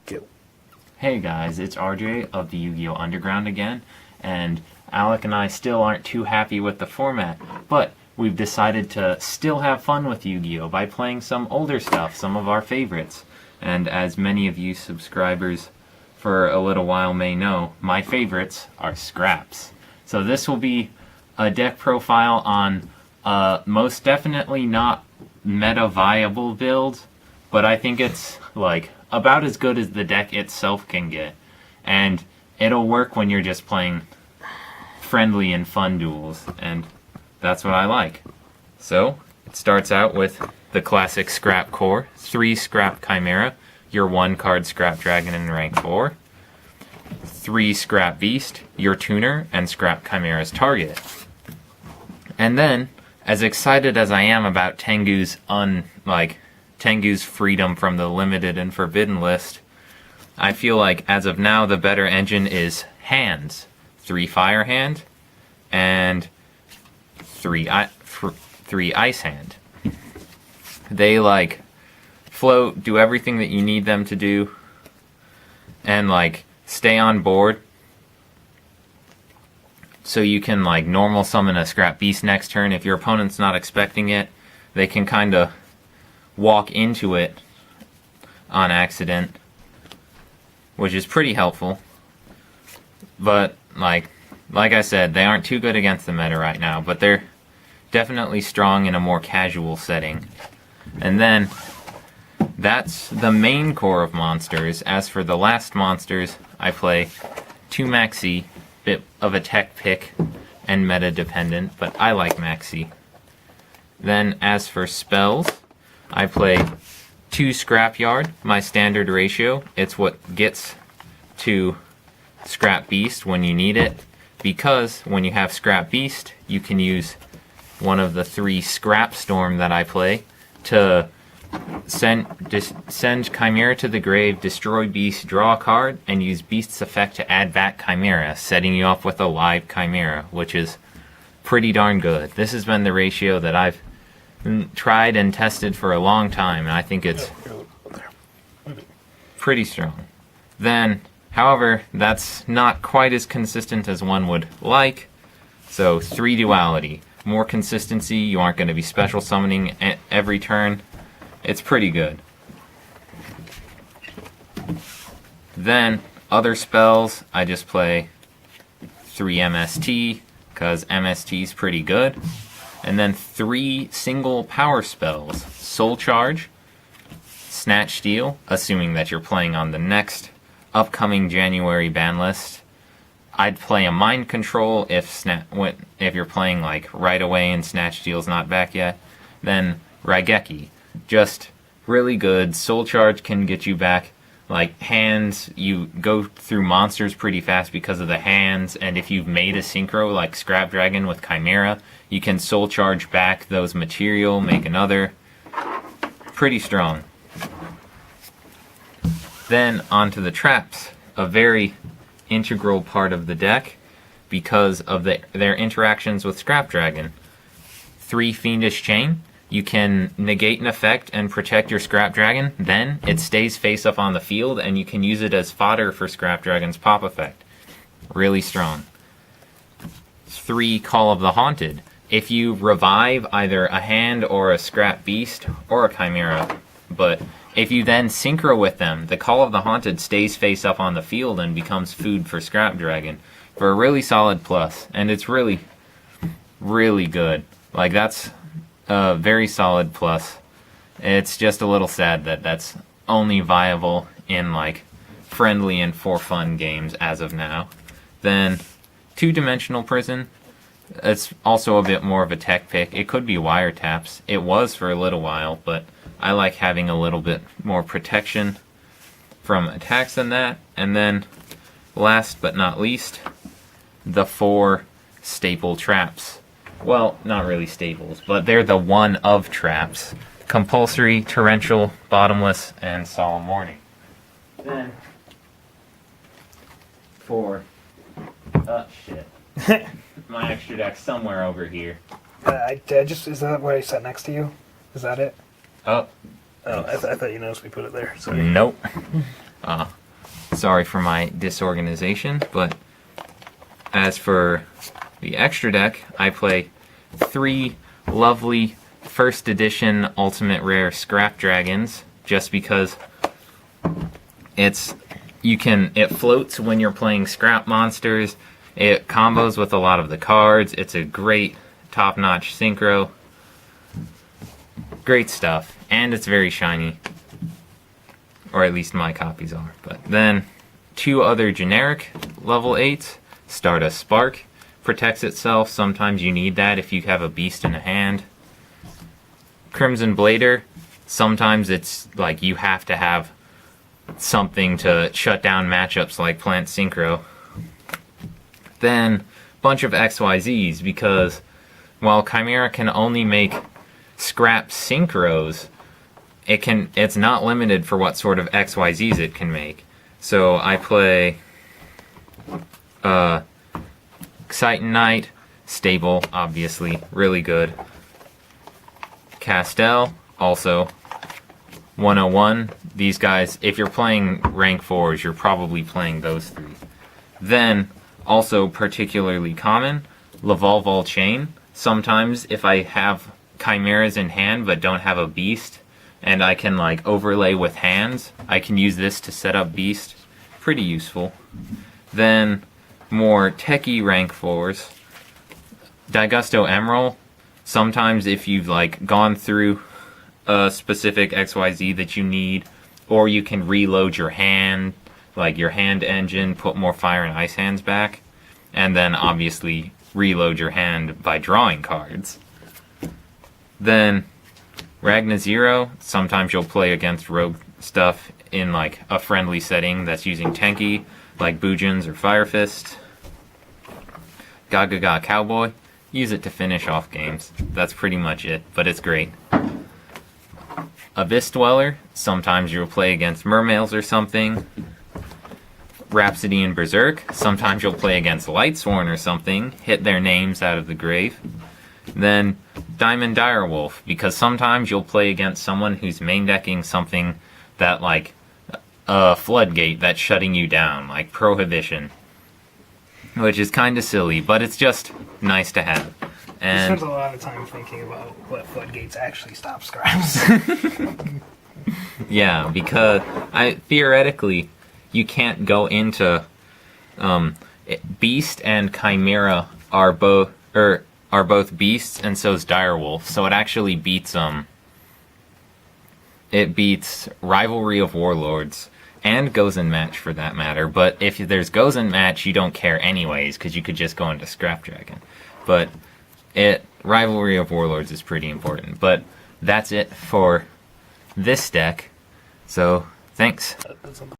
Go. Hey guys, it's RJ of the Yu-Gi-Oh! Underground again, and Alec and I still aren't too happy with the format, but we've decided to still have fun with Yu-Gi-Oh! By playing some older stuff, some of our favorites. And as many of you subscribers for a little while may know, my favorites are scraps. So this will be a deck profile on most definitely not meta-viable builds, but I think it's like about as good as the deck itself can get. And it'll work when you're just playing friendly and fun duels, and that's what I like. So, it starts out with the classic Scrap Core, 3 Scrap Chimera, your 1 card Scrap Dragon in rank 4, 3 Scrap Beast, your tuner, and Scrap Chimera's target. And then, as excited as I am about Tengu's Tengu's freedom from the limited and forbidden list, I feel like as of now the better engine is hands. 3 fire hand and 3 ice hand. They float, do everything that you need them to do, and stay on board. So you can normal summon a Scrap Beast next turn. If your opponent's not expecting it, they can kind of walk into it on accident, which is pretty helpful. But like I said, they aren't too good against the meta right now, but they're definitely strong in a more casual setting. And then that's the main core of monsters. As for the last monsters, I play 2 Maxi, bit of a tech pick and meta dependent, but I like Maxi. Then as for spells, I play 2 Scrapyard, my standard ratio. It's what gets to Scrap Beast when you need it, because when you have Scrap Beast, you can use one of the 3 Scrap Storm that I play to send Chimera to the grave, destroy Beast, draw a card, and use Beast's effect to add back Chimera, setting you off with a live Chimera, which is pretty darn good. This has been the ratio that I've tried and tested for a long time, and I think it's pretty strong. Then, however, that's not quite as consistent as one would like, so 3 duality. More consistency, you aren't going to be special summoning every turn. It's pretty good. Then, other spells, I just play 3 MST, because MST is pretty good. And then 3 single power spells. Soul Charge, Snatch Steal, assuming that you're playing on the next upcoming January ban list. I'd play a Mind Control if you're playing right away and Snatch Steal's not back yet. Then Raigeki, just really good. Soul Charge can get you back. Hands, you go through monsters pretty fast because of the hands, and if you've made a synchro like Scrap Dragon with Chimera, you can Soul Charge back those material, make another. Pretty strong. Then onto the traps, a very integral part of the deck because of their interactions with Scrap Dragon. 3 Fiendish Chain. You can negate an effect and protect your Scrap Dragon, then it stays face up on the field and you can use it as fodder for Scrap Dragon's pop effect. Really strong. 3 Call of the Haunted. If you revive either a hand or a Scrap Beast or a Chimera, but if you then synchro with them, the Call of the Haunted stays face up on the field and becomes food for Scrap Dragon for a really solid plus, and it's really, really good. That's a very solid plus. It's just a little sad that that's only viable in friendly and for fun games as of now. Then 2-Dimensional Prison. It's also a bit more of a tech pick. It could be wiretaps. It was for a little while, but I like having a little bit more protection from attacks than that. And then last but not least, the 4 staple traps. Well, not really staples, but they're the one of traps. Compulsory, Torrential, Bottomless, and Solemn Warning. Then, shit. My extra deck's somewhere over here. Is that what I set next to you? Is that it? Oh. I thought you noticed we put it there. Sorry. Nope. Sorry for my disorganization, but as for the extra deck, I play 3 lovely first edition ultimate rare scrap dragons, just because it floats when you're playing scrap monsters. It combos with a lot of the cards. It's a great top-notch synchro. Great stuff, and it's very shiny. Or at least my copies are. But then 2 other generic level 8s. Stardust Spark protects itself. Sometimes you need that if you have a beast in a hand. Crimson Blader. Sometimes it's like you have to have something to shut down matchups like Plant Synchro. Then bunch of XYZs, because while Chimera can only make scrap synchros, it's not limited for what sort of XYZs it can make. So I play Titanite, Knight, stable, obviously, really good. Castel, also 101. These guys, if you're playing rank 4s, you're probably playing those 3. Then, also particularly common, Lavalval Chain. Sometimes if I have Chimeras in hand but don't have a beast, and I can like overlay with hands, I can use this to set up beast. Pretty useful. Then more techie rank 4s. Daigusto Emerald. Sometimes if you've like gone through a specific XYZ that you need, or you can reload your hand, like your hand engine, put more fire and ice hands back, and then obviously reload your hand by drawing cards. Then Ragna Zero, sometimes you'll play against rogue stuff in like a friendly setting that's using Tenki, like Bujins or Fire Fist. Gaga Cowboy, use it to finish off games. That's pretty much it, but it's great. Abyss Dweller, sometimes you'll play against Mermails or something. Rhapsody and Berserk, sometimes you'll play against Lightsworn or something, hit their names out of the grave. Then Diamond Direwolf, because sometimes you'll play against someone who's main decking something that like a floodgate that's shutting you down, like Prohibition, which is kind of silly, but it's just nice to have. I And spent a lot of time thinking about what floodgates actually stop scraps. yeah, because theoretically you can't go into Beast and Chimera are both beasts, and so is Direwolf. So it actually beats it beats Rivalry of Warlords and Gozen Match for that matter. But if there's Gozen Match, you don't care anyways, because you could just go into Scrap Dragon. But Rivalry of Warlords is pretty important. But that's it for this deck. So thanks.